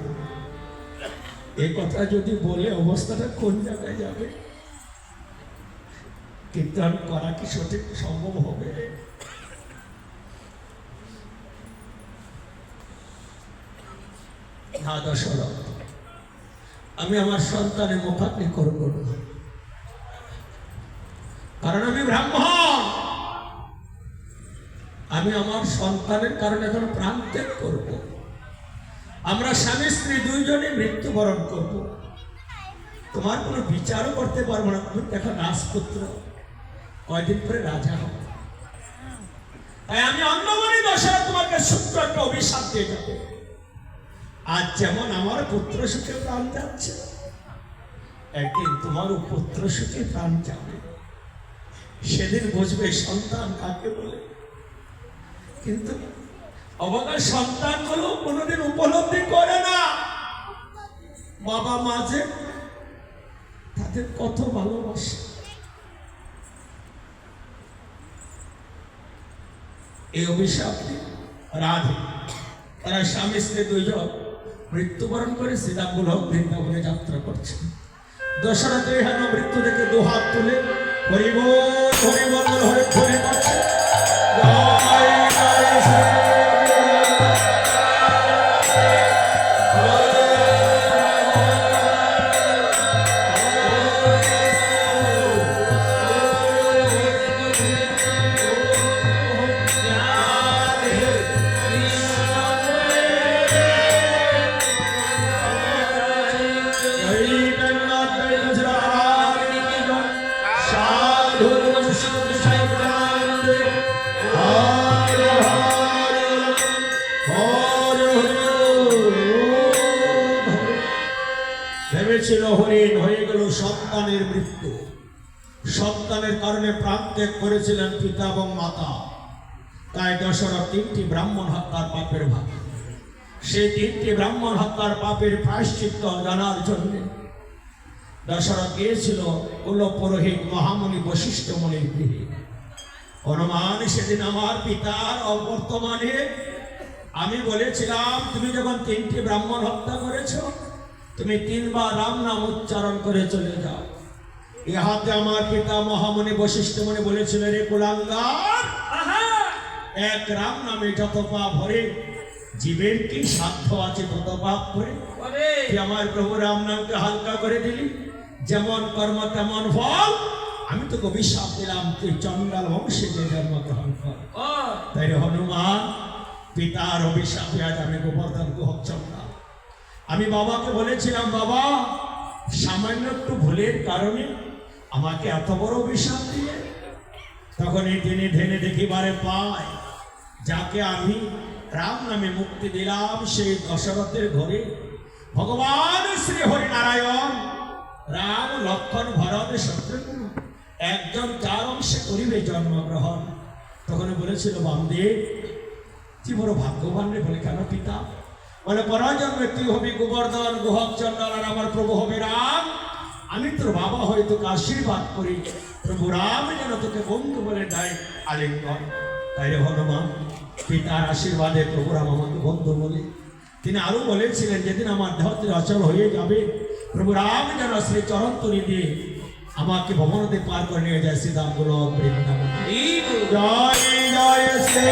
S1: এই কথা যদি বলে অবস্থাটা কোন জায়গায় যাবে কীর্তন করা কি সঠিক সম্ভব হবে না দশরথ আমি আমার সন্তানের মুখাগ্নি করব না কারণ আমি ব্রাহ্মণ আমি আমার সন্তানের কারণে এখন প্রাণ ত্যাগ করব আমরা স্বামী স্ত্রী দুইজনে মৃত্যুবরণ করব তোমার কোনো বিচারও করতে পারবো না তুমি দেখো রাজপুত্র কয়দিন পরে রাজা হবে তাই আমি অন্নমণি দশরথ তোমাকে সূত্র একটা অভিশাপ দিয়ে যাবো আজ যেমন আমার পুত্র সুখে প্রাণ যাচ্ছে একদিন তোমারও পুত্র সুখে প্রাণ যাবে সেদিন বুঝবে সন্তান কাকে বলে কিন্তু অবকাশ সন্তানগুলো কোনোদিন উপলব্ধি করে না বাবা মাঝে তাদের কত ভালোবাসে এই অভিশাপ রাধে তারা স্বামী স্ত্রী দুইজন মৃত্যুবরণ করে শ্রীরামগুলো বৃন্দাবনে যাত্রা করছে দশরথ হেন মৃত্যু দেখে 2 হাত তুলে হরিবল হরিবল হরে হরে করছে ভেবেছিল হরিণ হয়ে গেল সন্তানের মৃত্যু সন্তানের কারণে প্রাণ ত্যাগ করেছিলেন পিতা এবং মাতা তাই দশরথ 3টি ব্রাহ্মণ হত্যার পাপের ভাগ সেই 3টি ব্রাহ্মণ হত্যার পাপের প্রায়শ্চিত্ত জানার জন্য দশরথ গিয়েছিল কুল পুরোহিত মহামুনি বশিষ্ঠ মুনির গৃহে। হনুমান সেদিন আমার পিতার অবর্তমানে আমি বলেছিলাম, তুমি যখন 3টি ব্রাহ্মণ হত্যা করেছ, তুমি 3 বার রাম নাম উচ্চারণ করে চলে যাও। ইহাতে আমার পিতা মহামুনি বশিষ্ঠ মুনি বলেছিল, রে কুলাঙ্গার, এক রাম নামে যত পাপ ভরে, জীবের কি সাধ্য আছে তত পাপ করে? তুই আমার প্রভু রাম নামকে হালকা করে দিলি, যেমন কর্ম তেমন ফল। আমি তোকে অভিশাপ দিলাম, তুই চন্ডাল বংশে যে জন্ম গ্রহণ কর। তাই রে হনুমান, পিতার অভিশাপে আজ আমি গোবর্ধন গুহক চন্ডাল। আমি বাবাকে বলেছিলাম, বাবা সামান্য একটু ভুলের কারণে আমাকে এত বড় অভিশাপ দিলে। তখন এই দিনে ধেনে দেখিবারে পায়, যাকে আমি রাম নামে মুক্তি দিলাম, সেই দশরথের ঘরে ভগবান শ্রী হরিনারায়ণ রাম লক্ষণ ভরত শত্রুঘ্ন একজন 4 অংশে করিবে জন্মগ্রহণ। তখন বলেছিল, বামদেব তুই বড় ভাগ্যবান রে। বলে, কেন পিতা? বলে, পরজন্মে তুই হবি গোবর্ধন গুহক চন্ডাল, আর আমার প্রভু হবে রাম। আমি তোর বাবা হয়ে তোকে আশীর্বাদ করি, প্রভু রাম যেন তোকে বন্ধু বলে দেয় আলিঙ্গন। তাই রে হনুমান, পিতার আশীর্বাদে প্রভু রাম আমাকে বন্ধু বলে। তিনি আরো বলেছিলেন, যেদিন আমার দেহতে অচল হয়ে যাবে, প্রভু রাম যেন শ্রী চরণ তলি দিয়ে আমাকে ভবনতে পার করে নিয়ে যায় শ্রীধাম গোলক বৃন্দাবন। জয় জয় শ্রী